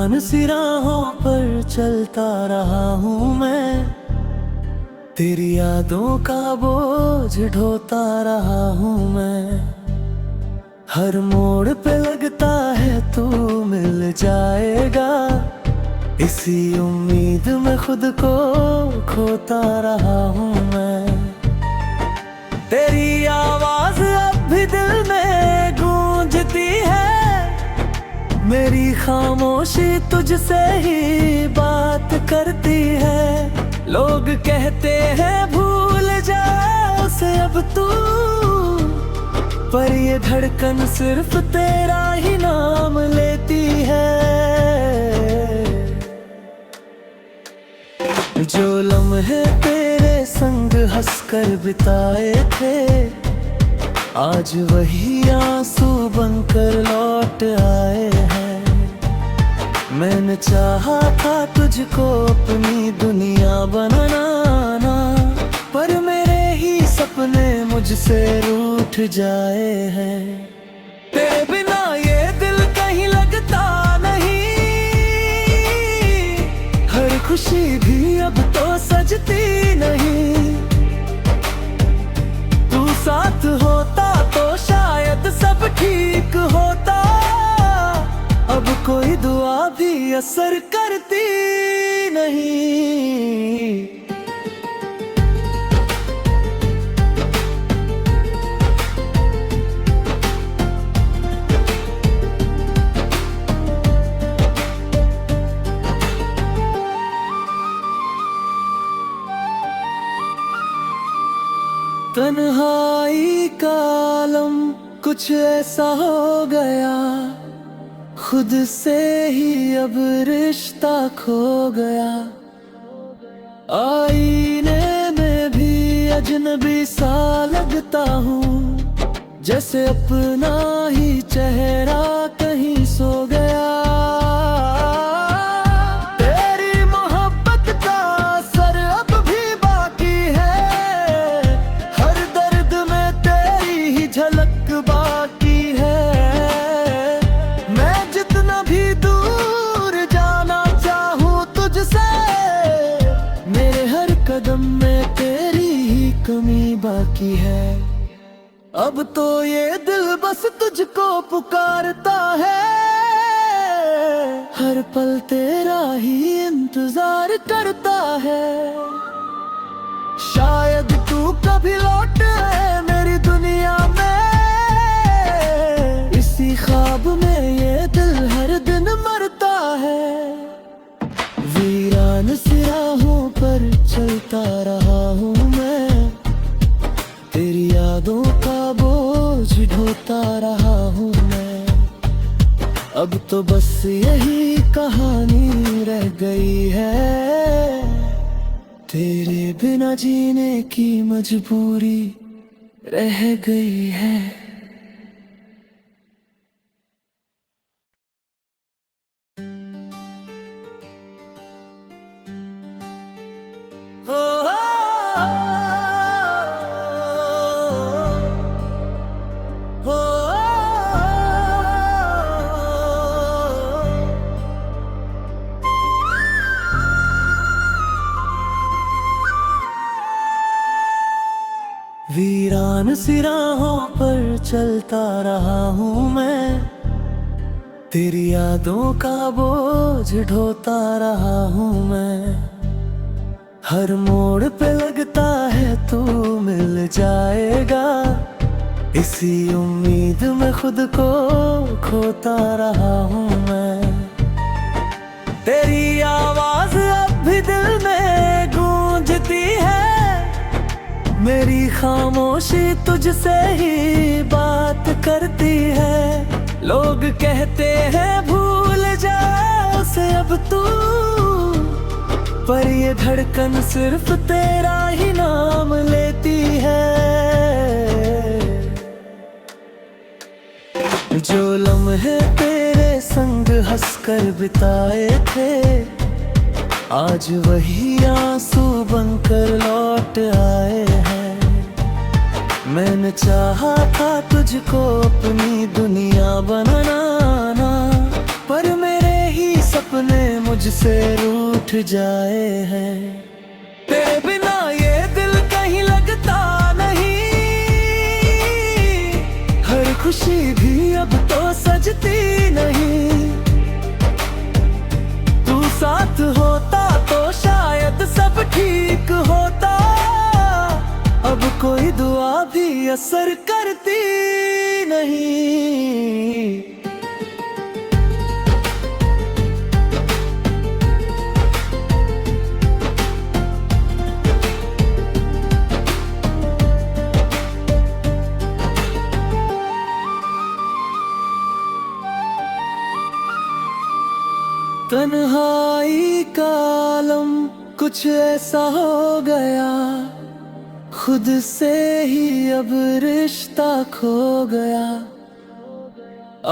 वीरान सी राहों पर चलता रहा हूँ मैं, तेरी यादों का बोझ ढोता रहा हूँ मैं। हर मोड़ पे लगता है तू मिल जाएगा, इसी उम्मीद में खुद को खोता रहा हूँ मैं। तेरी आवाज अब भी दिल में गूंजती है, मेरी खामोशी तुझसे ही बात करती है। लोग कहते हैं भूल जा उसे अब तू, पर ये धड़कन सिर्फ तेरा ही नाम लेती है। जो लम्हे तेरे संग हंसकर बिताए थे, आज वही आंसू बनकर लौट आए हैं। मैंने चाहा था तुझको अपनी दुनिया बनाना, पर मेरे ही सपने मुझसे रूठ जाए हैं। तेरे बिना ये दिल कहीं लगता नहीं, हर खुशी भी अब तो सजती नहीं। तू साथ होता तो शायद सब ठीक होता, अब कोई दुआ भी असर करती नहीं। तन्हाई का आलम कुछ ऐसा हो गया, खुद से ही अब रिश्ता खो गया। आईने में भी अजनबी सा लगता हूँ, जैसे अपना ही चेहरा कहीं सो गया। तेरी मोहब्बत का असर अब भी बाकी है, हर दर्द में तेरी ही झलक बाकी है। मैं जितना भी दूर जाना चाहूँ तुझसे, मेरे हर कदम में तेरी ही कमी बाकी है। अब तो ये दिल बस तुझको पुकारता है, हर पल तेरा ही इंतजार करता है। शायद तू कभी लौट आए मेरी दुनिया में, इसी ख्वाब में ये दिल हर दिन मरता है। वीरान सी राहों पर चलता रहा हूँ मैं, तेरी यादों का बोझ ढोता रहा हूँ मैं। अब तो बस यही कहानी रह गई है, तेरे बिना जीने की मजबूरी रह गई है। वीरान सी राहों पर चलता रहा हूँ मैं, तेरी यादों का बोझ ढोता रहा हूँ मैं। हर मोड़ पे लगता है तू मिल जाएगा, इसी उम्मीद में खुद को खोता रहा हूँ मैं। तेरी आवाज अब भी दिल में गूंजती है, मेरी खामोशी तुझसे ही बात करती है। लोग कहते हैं भूल जा उसे अब तू, पर ये धड़कन सिर्फ तेरा ही नाम लेती है। जो लम्हे तेरे संग हंसकर बिताए थे, आज वही आंसू बनकर लौट आए हैं। मैंने चाहा था तुझको अपनी दुनिया बनाना, पर मेरे ही सपने मुझसे रूठ जाए हैं। तेरे बिना ये दिल कहीं लगता नहीं, हर खुशी भी अब तो सजती नहीं। तू साथ होता तो शायद सब ठीक होता, अब कोई दुआ भी असर करती नहीं। तन्हाई का आलम कुछ ऐसा हो गया, खुद से ही अब रिश्ता खो गया।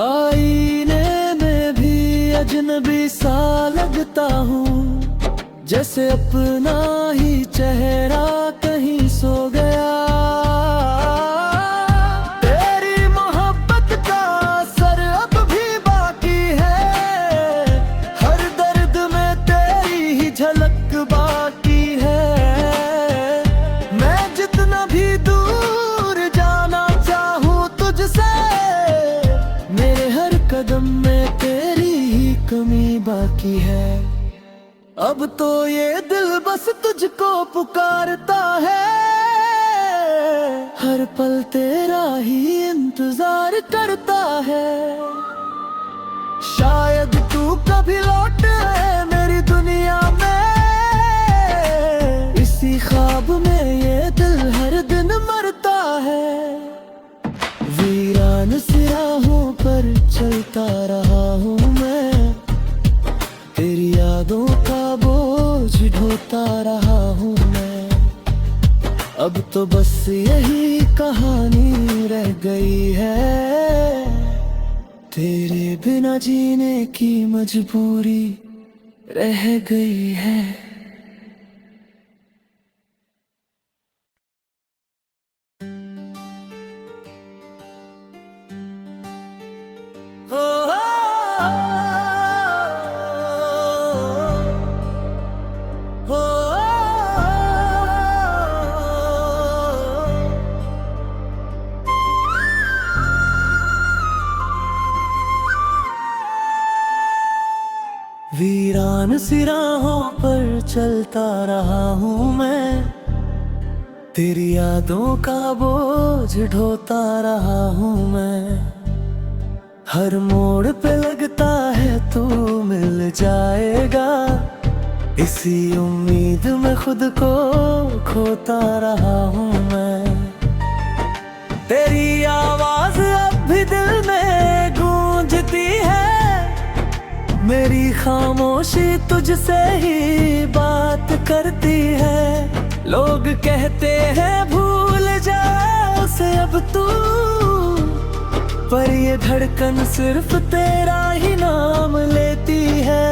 आईने में भी अजनबी सा लगता हूँ, जैसे अपना ही चेहरा कहीं सो गया। तेरी मोहब्बत का असर अब भी बाकी है, हर दर्द में तेरी ही झलक बाकी है। मैं जितना भी दूर जाना चाहूँ तुझसे, मेरे हर कदम में तेरी ही कमी बाकी है। अब तो ये दिल बस तुझको पुकारता है, हर पल तेरा ही इंतजार करता है। शायद तू कभी लौट आए मेरी दुनिया में, इसी ख्वाब में ये दिल हर दिन मरता है। वीरान सी राहों पर चलता रहा हूँ मैं, तेरी यादों का बोझ ढोता रहा हूँ मैं। अब तो बस यही कहानी रह गई है, तेरे बिना जीने की मजबूरी रह गई है। वीरान सी राहों पर चलता रहा हूँ मैं, तेरी यादों का बोझ ढोता रहा हूँ मैं। हर मोड़ पे लगता है तू मिल जाएगा, इसी उम्मीद में खुद को खोता रहा हूँ मैं। तेरी आवाज अब भी दिल में गूंजती है, मेरी खामोशी तुझसे ही बात करती है। लोग कहते हैं भूल जा उसे अब तू, पर ये धड़कन सिर्फ तेरा ही नाम लेती है।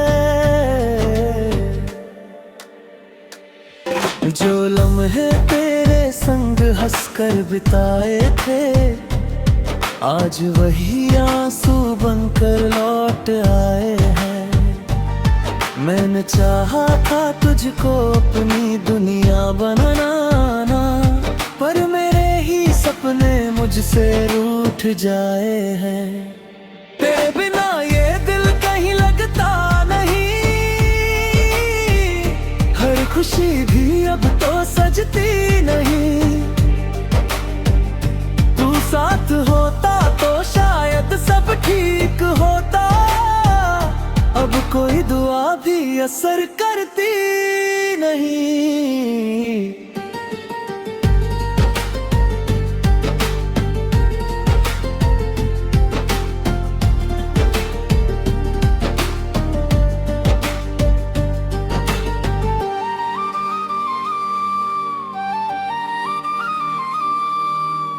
जो लम्हे तेरे संग हंसकर बिताए थे, आज वही आंसू बनकर लौट आए हैं। मैंने चाहा था तुझको अपनी दुनिया बनाना, पर मेरे ही सपने मुझसे रूठ जाए हैं। तेरे बिना ये दिल कहीं लगता नहीं, हर खुशी भी अब तो सजती नहीं। तू साथ होता तो शायद सब ठीक होता, अब कोई दुआ भी असर करती नहीं।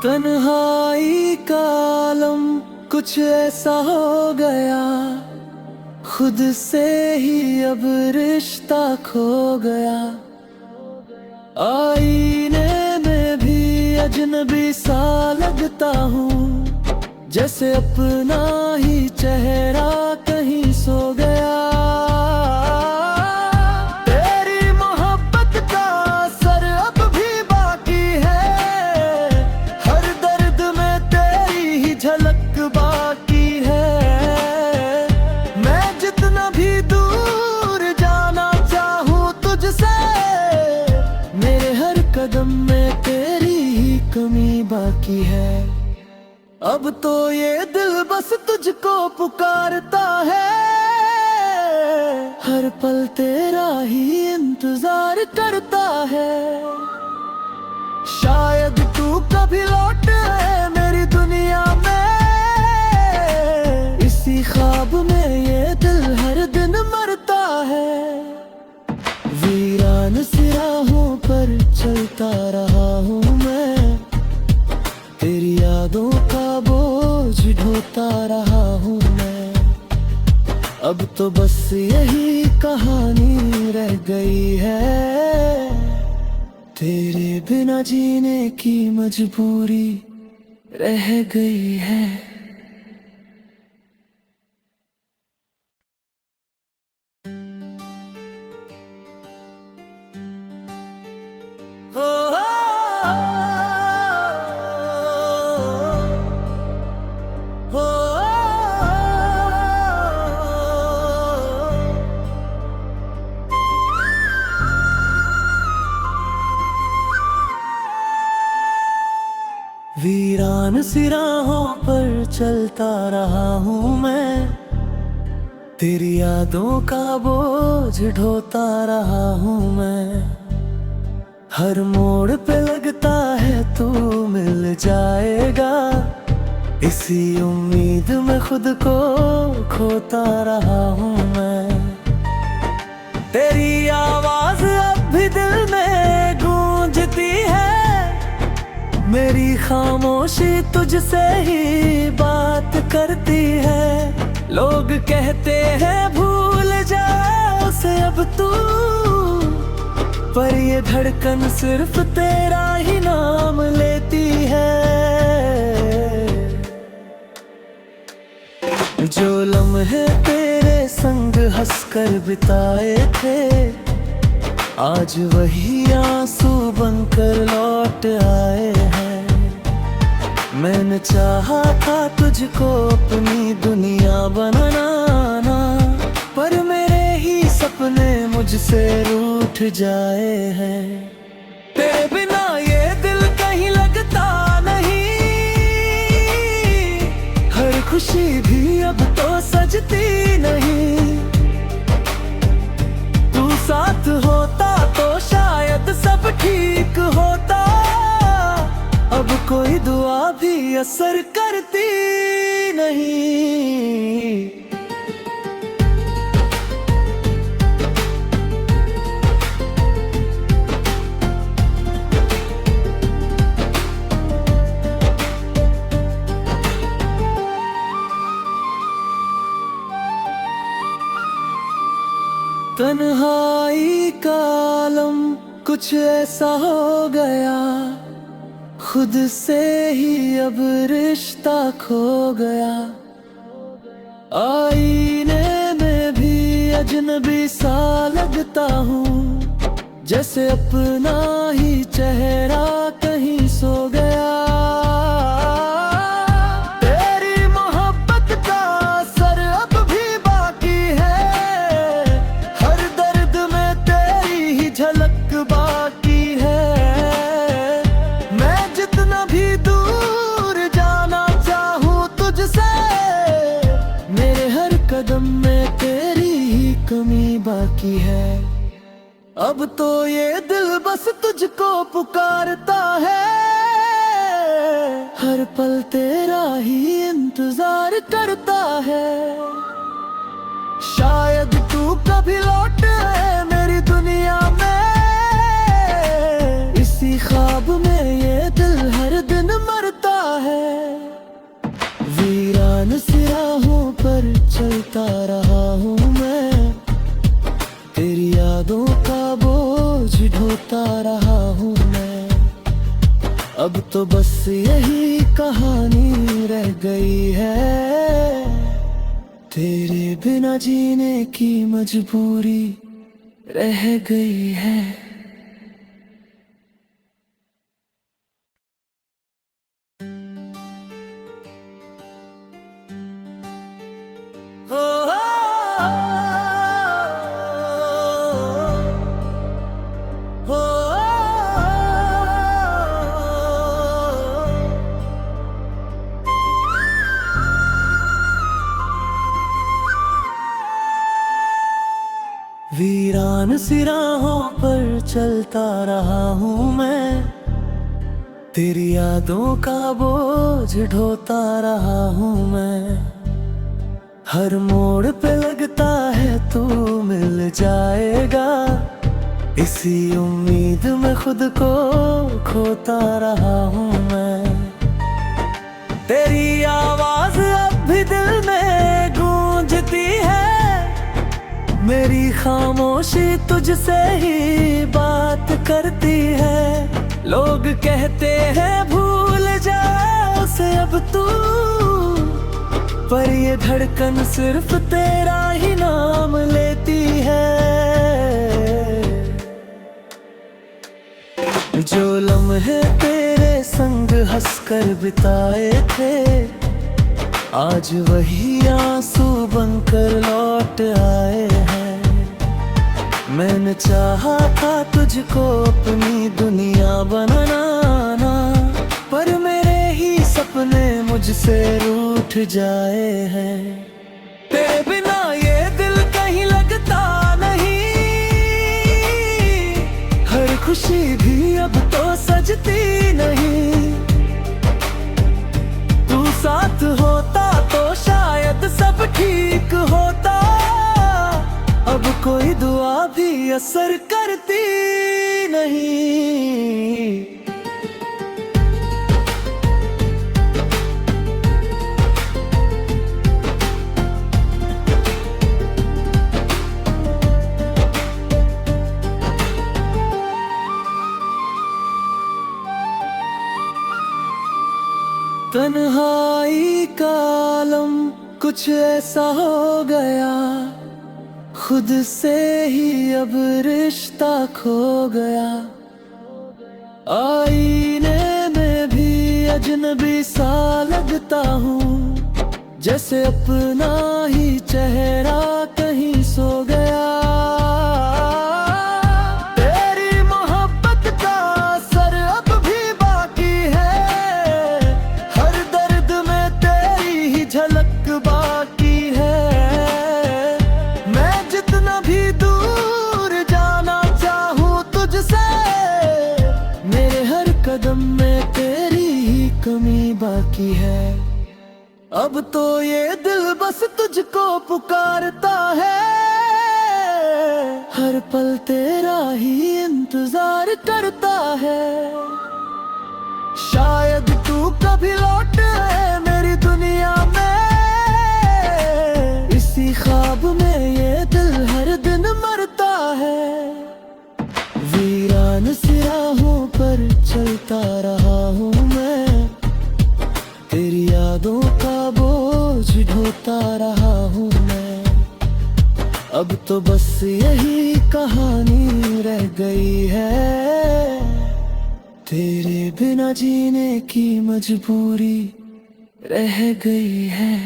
तन्हाई का आलम कुछ ऐसा हो गया, खुद से ही अब रिश्ता खो गया। आईने में भी अजनबी सा लगता हूँ, जैसे अपना ही चेहरा कहीं सो गया। तेरी मोहब्बत का असर अब भी बाकी है, हर दर्द में तेरी ही झलक बाकी है। मैं जितना भी दूर जाना चाहूँ तुझसे, मेरे हर कदम में तेरी ही कमी बाकी है। अब तो ये दिल बस तुझको पुकारता है, हर पल तेरा ही इंतजार करता है। शायद तू कभी लौट आए मेरी दुनिया में, इसी ख्वाब में ये दिल हर दिन मरता है। वीरान सी राहों पर चलता रहा हूँ मैं, तेरी यादों का बोझ ढोता रहा हूँ मैं। अब तो बस यही कहानी रह गई है, तेरे बिना जीने की मजबूरी रह गई है। वीरान सी राहों पर चलता रहा हूँ मैं, तेरी यादों का बोझ ढोता रहा हूँ मैं। हर मोड़ पे लगता है तू मिल जाएगा, इसी उम्मीद में खुद को खोता रहा हूँ मैं। तेरी आवाज अब भी दिल में गूंजती है, मेरी खामोशी तुझसे ही बात करती है। लोग कहते हैं भूल जा उसे अब तू, पर ये धड़कन सिर्फ तेरा ही नाम लेती है। जो लम्हे तेरे संग हंसकर बिताए थे, आज वही आंसू बनकर लौट आए हैं। मैंने चाहा था तुझको अपनी दुनिया बनाना, पर मेरे ही सपने मुझसे रूठ जाए हैं। तेरे बिना ये दिल कहीं लगता नहीं, हर खुशी भी अब तो सजती नहीं। तू साथ होता तो शायद सब ठीक होता, अब कोई दुआ भी असर करती नहीं। तन्हाई का आलम कुछ ऐसा हो गया, खुद से ही अब रिश्ता खो गया। आईने में भी अजनबी सा लगता हूँ, जैसे अपना ही चेहरा कहीं सो गया। तेरी मोहब्बत का असर अब भी बाकी है, हर दर्द में तेरी ही झलक बाकी है। मैं जितना भी दूर जाना चाहूँ तुझसे, मेरे हर कदम में तेरी ही कमी बाकी है। अब तो ये दिल बस तुझको पुकारता है, हर पल तेरा ही इंतजार करता है। शायद तू कभी लौट आए मेरी दुनिया में, इसी ख्वाब में ये दिल हर दिन मरता है। वीरान सी राहों पर चलता रहा हूँ मैं, तेरी यादों का बोझ ढोता रहा हूँ मैं। अब तो बस यही कहानी रह गई है, तेरे बिना जीने की मजबूरी रह गई है। हो हो वीरान सी राहों पर चलता रहा हूँ मैं, तेरी यादों का बोझ ढोता रहा हूँ मैं। हर मोड़ पे लगता है तू मिल जाएगा, इसी उम्मीद में खुद को खोता रहा हूँ मैं। तेरी आवाज अब भी दिल में गूंजती है, मेरी खामोशी तुझसे ही बात करती है। लोग कहते हैं भूल जा उसे अब तू, पर ये धड़कन सिर्फ तेरा ही नाम लेती है। जो लम्हे तेरे संग हंसकर बिताए थे, आज वही आंसू बनकर लौट आए हैं। मैंने चाहा था तुझको अपनी दुनिया बनाना, पर मेरे ही सपने मुझसे रूठ जाए हैं। तेरे बिना ये दिल कहीं लगता नहीं, हर खुशी भी अब तो सजती नहीं। तू साथ होता तो शायद सब ठीक होता, अब कोई दुआ भी असर करती नहीं। तन्हाई का आलम कुछ ऐसा हो गया, खुद से ही अब रिश्ता खो गया। आईने में भी अजनबी सा लगता हूँ, जैसे अपना ही चेहरा कहीं सो गया। तेरी मोहब्बत का असर अब भी बाकी है, हर दर्द में तेरी ही झलक बाकी है। मैं जितना भी दूर जाना चाहूँ तुझसे, मेरे हर कदम में तेरी ही कमी बाकी है। अब तो ये दिल बस तुझको पुकारता है, हर पल तेरा ही इंतजार करता है। शायद तू कभी लौट आए मेरी दुनिया में, इसी ख्वाब में ये दिल हर दिन मरता है। वीरान सी राहों पर चलता रहा हूँ मैं, तेरी यादों का बोझ ढोता रहा हूँ मैं। अब तो बस यही कहानी रह गई है, तेरे बिना जीने की मजबूरी रह गई है।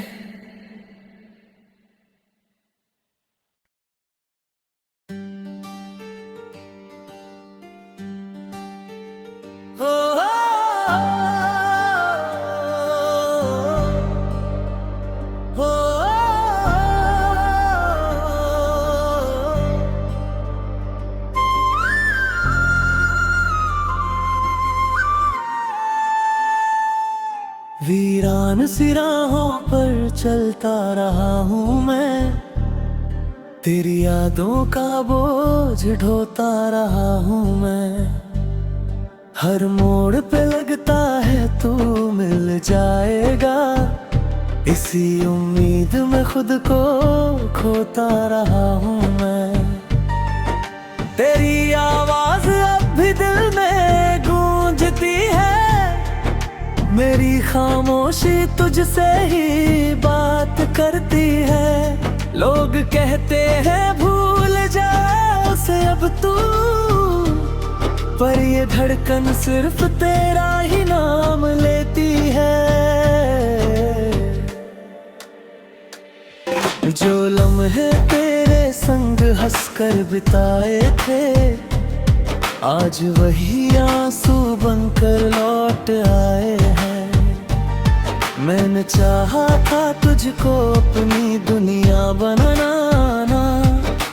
हो हो वीरान सी राहों पर चलता रहा हूँ मैं, तेरी यादों का बोझ ढोता रहा हूँ मैं। हर मोड़ पे लगता है तू मिल जाएगा, इसी उम्मीद में खुद को खोता रहा हूँ मैं। तेरी आवाज अब भी दिल में गूंजती है, मेरी खामोशी तुझसे ही बात करती है। लोग कहते हैं भूल जा उसे अब तू, पर ये धड़कन सिर्फ तेरा ही नाम लेती है। जो लम्हे तेरे संग हंसकर बिताए थे, आज वही आंसू बनकर लौट आए हैं। मैंने चाहा था तुझको अपनी दुनिया बनाना,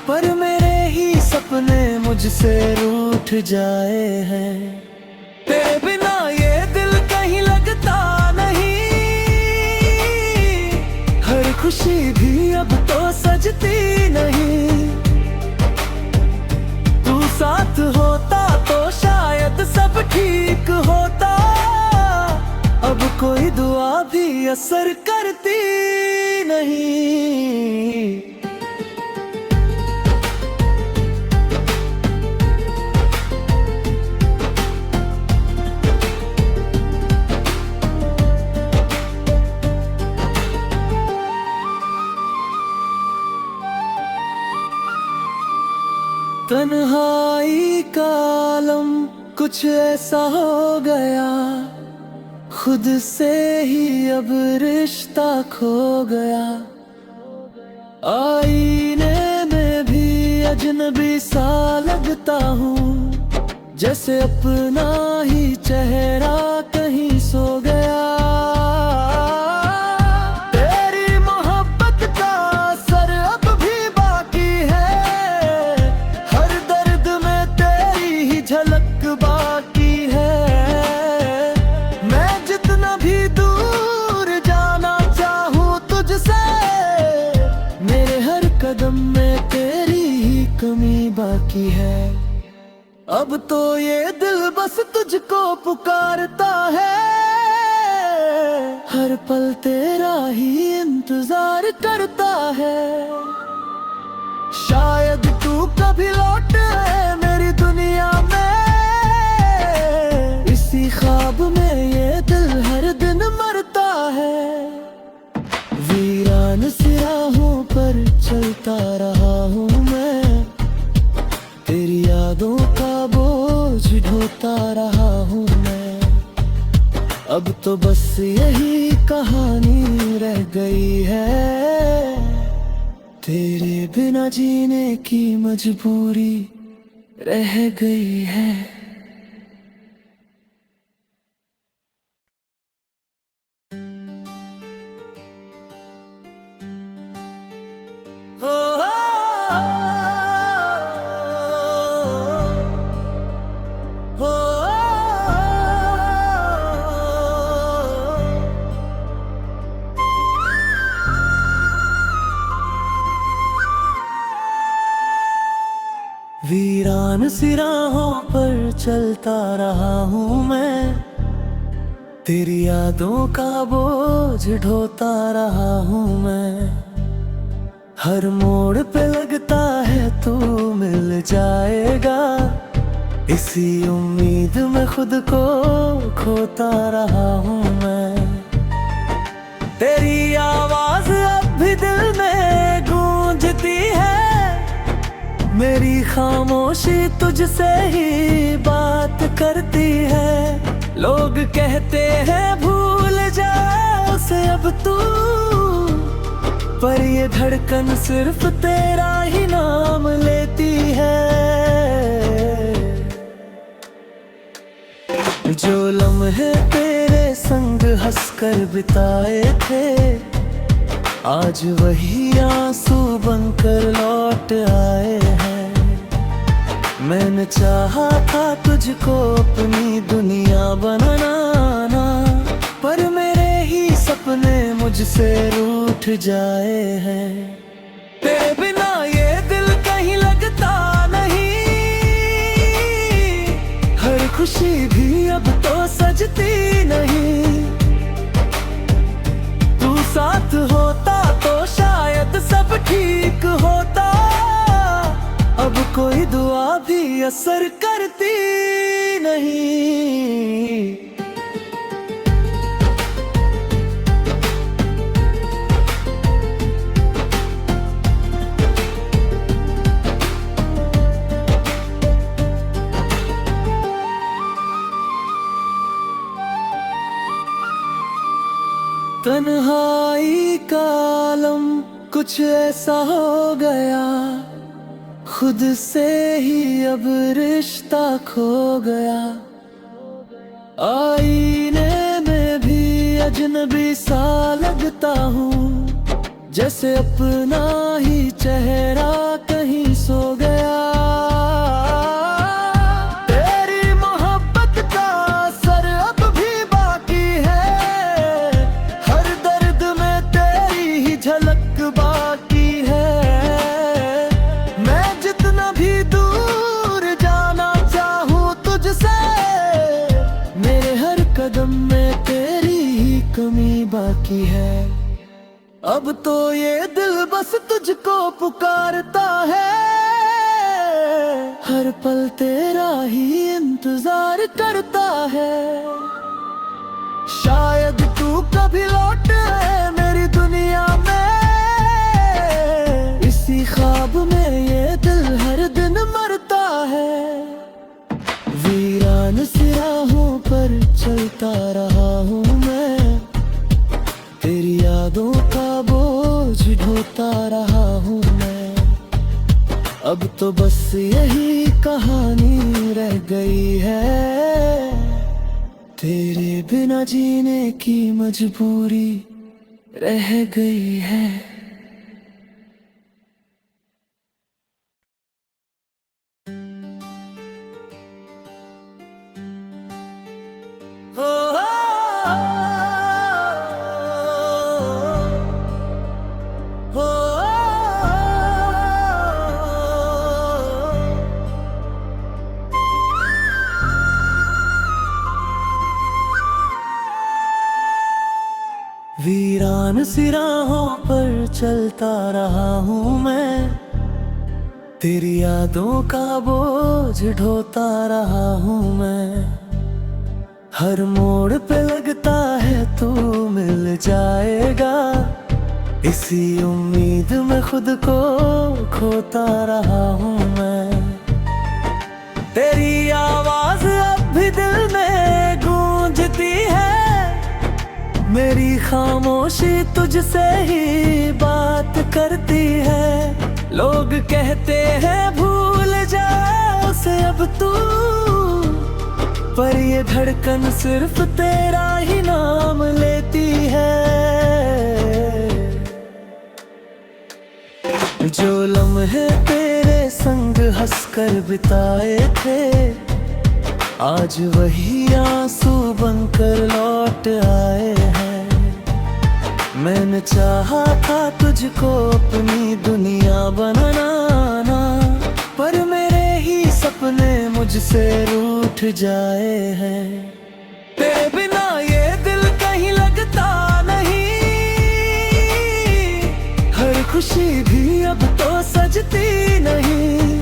पर मेरे ही सपने मुझसे रूठ जाए हैं। तेरे बिना ये दिल कहीं लगता नहीं, हर खुशी भी अब तो सजती नहीं। तू साथ होता तो शायद सब ठीक होता, अब कोई दुआ भी असर करती नहीं। तन्हाई का आलम कुछ ऐसा हो गया, खुद से ही अब रिश्ता खो गया। आईने में भी अजनबी सा लगता हूँ, जैसे अपना ही चेहरा कहीं सो गया। तेरी मोहब्बत का असर अब भी बाकी है, हर दर्द में तेरी ही झलक बाकी है। मैं जितना भी दूर जाना चाहूँ तुझसे, मेरे हर कदम में तेरी ही कमी बाकी है। अब तो ये दिल बस तुझको पुकारता है, हर पल तेरा ही इंतजार करता है। शायद तू कभी लौट आए मेरी दुनिया में, इसी ख्वाब में ये दिल हर दिन मरता है। वीरान सी राहों पर चलता रहा हूँ मैं, तेरी यादों का बोझ ढोता रहा हूँ मैं। अब तो बस यही कहानी रह गई है, तेरे बिना जीने की मजबूरी रह गई है। वीरान सी राहों पर चलता रहा हूँ मैं, तेरी यादों का बोझ ढोता रहा हूँ मैं। हर मोड़ पे लगता है तू मिल जाएगा, इसी उम्मीद में खुद को खोता रहा हूँ मैं। तेरी आवाज अब भी दिल में गूंजती है, मेरी खामोशी तुझसे ही बात करती है। लोग कहते हैं भूल जा उसे अब तू, पर ये धड़कन सिर्फ तेरा ही नाम लेती है। जो लम्हे तेरे संग हंसकर बिताए थे, आज वही आंसू बनकर लौट आए हैं। मैंने चाहा था तुझको अपनी दुनिया बनाना, पर मेरे ही सपने मुझसे रूठ जाए हैं। तेरे बिना ये दिल कहीं लगता नहीं, हर खुशी भी अब तो सजती नहीं। तू साथ होता तो शायद सब ठीक होता, अब कोई दुआ भी असर करती नहीं। तन्हाई का आलम कुछ ऐसा हो गया, खुद से ही अब रिश्ता खो गया। आईने में भी अजनबी सा लगता हूँ, जैसे अपना ही चेहरा कहीं सो गया। तेरी मोहब्बत का असर अब भी बाकी है, हर दर्द में तेरी ही झलक बाकी है। मैं जितना भी दूर जाना चाहूँ तुझसे, मेरे हर कदम में तेरी ही कमी बाकी है। अब तो ये दिल बस तुझको पुकारता है, हर पल तेरा ही इंतजार करता है। शायद तू कभी लौट आए मेरी दुनिया में, इसी ख्वाब में ये दिल हर दिन मरता है। वीरान सी राहों पर चलता रहा हूँ मैं, तेरी यादों का बोझ ढोता रहा हूँ मैं। अब तो बस यही कहानी रह गई है, तेरे बिना जीने की मजबूरी रह गई है। वीरान सी राहों पर चलता रहा हूँ मैं, तेरी यादों का बोझ ढोता रहा हूँ मैं। हर मोड़ पे लगता है तू मिल जाएगा, इसी उम्मीद में खुद को खोता रहा हूँ मैं। तेरी आवाज अब भी दिल में गूंजती है, मेरी खामोशी तुझसे ही बात करती है। लोग कहते हैं भूल जा उसे अब तू, पर ये धड़कन सिर्फ तेरा ही नाम लेती है। जो लम्हे तेरे संग हंसकर बिताए थे, आज वही आंसू बनकर लौट आए हैं। मैंने चाहा था तुझको अपनी दुनिया बनाना, पर मेरे ही सपने मुझसे रूठ जाए हैं। तेरे बिना ये दिल कहीं लगता नहीं, हर खुशी भी अब तो सजती नहीं।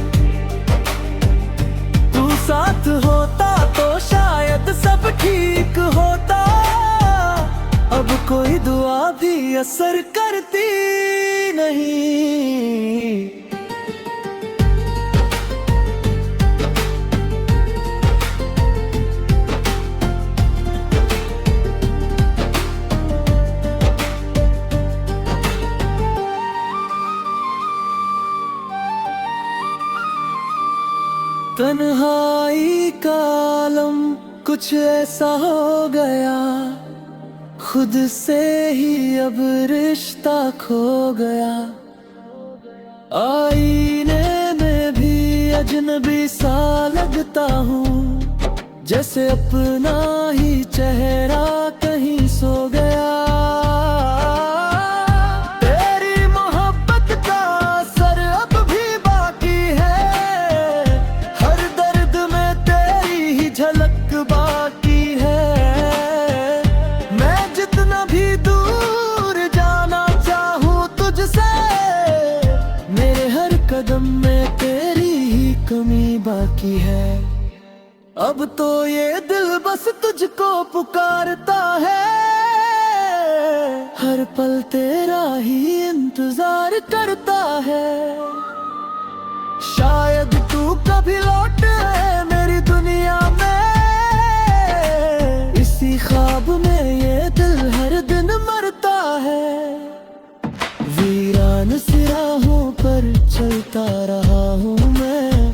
तू साथ होता तो शायद सब ठीक होता, अब कोई दुआ भी असर करती नहीं। तन्हाई का आलम कुछ ऐसा हो गया, खुद से ही अब रिश्ता खो गया। आईने में भी अजनबी सा लगता हूँ, जैसे अपना ही चेहरा कहीं सो गया। तेरी मोहब्बत का असर अब भी बाकी है, हर दर्द में तेरी ही झलक बाकी है। भी दूर जाना चाहूँ तुझसे, मेरे हर कदम में तेरी ही कमी बाकी है। अब तो ये दिल बस तुझको पुकारता है, हर पल तेरा ही इंतजार करता है। शायद तू कभी लौट आए मेरी दुनिया में, इसी ख्वाब में ये दिल हर दिन मरता चलता रहा हूँ मैं,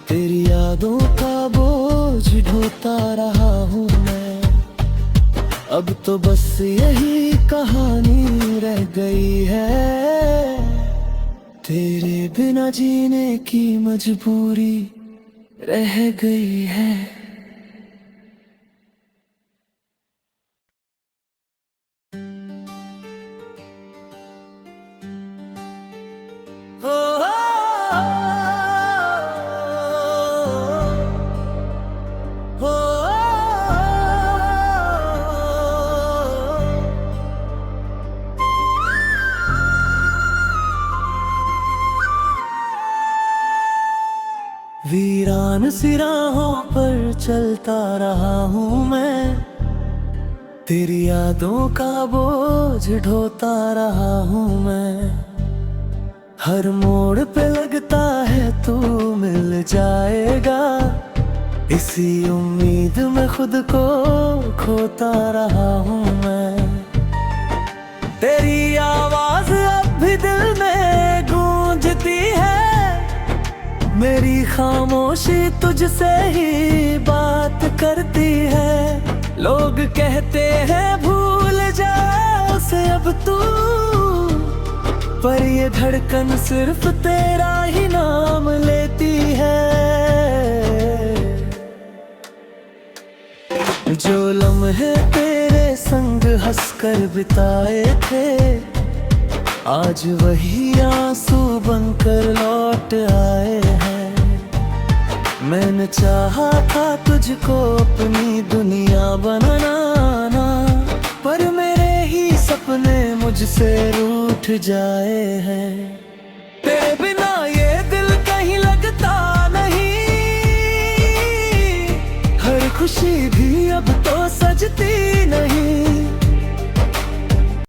तेरी यादों का बोझ ढोता रहा हूँ मैं। अब तो बस यही कहानी रह गई है, तेरे बिना जीने की मजबूरी रह गई है। वीरान सी राहों पर चलता रहा हूँ मैं, तेरी यादों का बोझ ढोता रहा हूँ मैं। हर मोड़ पे लगता है तू मिल जाएगा, इसी उम्मीद में खुद को खोता रहा हूँ मैं। तेरी आवाज अब भी दिल में गूंजती है, मेरी खामोशी तुझसे ही बात करती है। लोग कहते हैं भूल जा उसे अब तू, पर ये धड़कन सिर्फ तेरा ही नाम लेती है। जो लम्हे तेरे संग हंसकर बिताए थे, आज वही आंसू बनकर लौट आए हैं। मैंने चाहा था तुझको अपनी दुनिया बनाना, पर मेरे ही सपने मुझसे रूठ जाए हैं। तेरे बिना ये दिल कहीं लगता नहीं, हर खुशी भी अब तो सजती नहीं।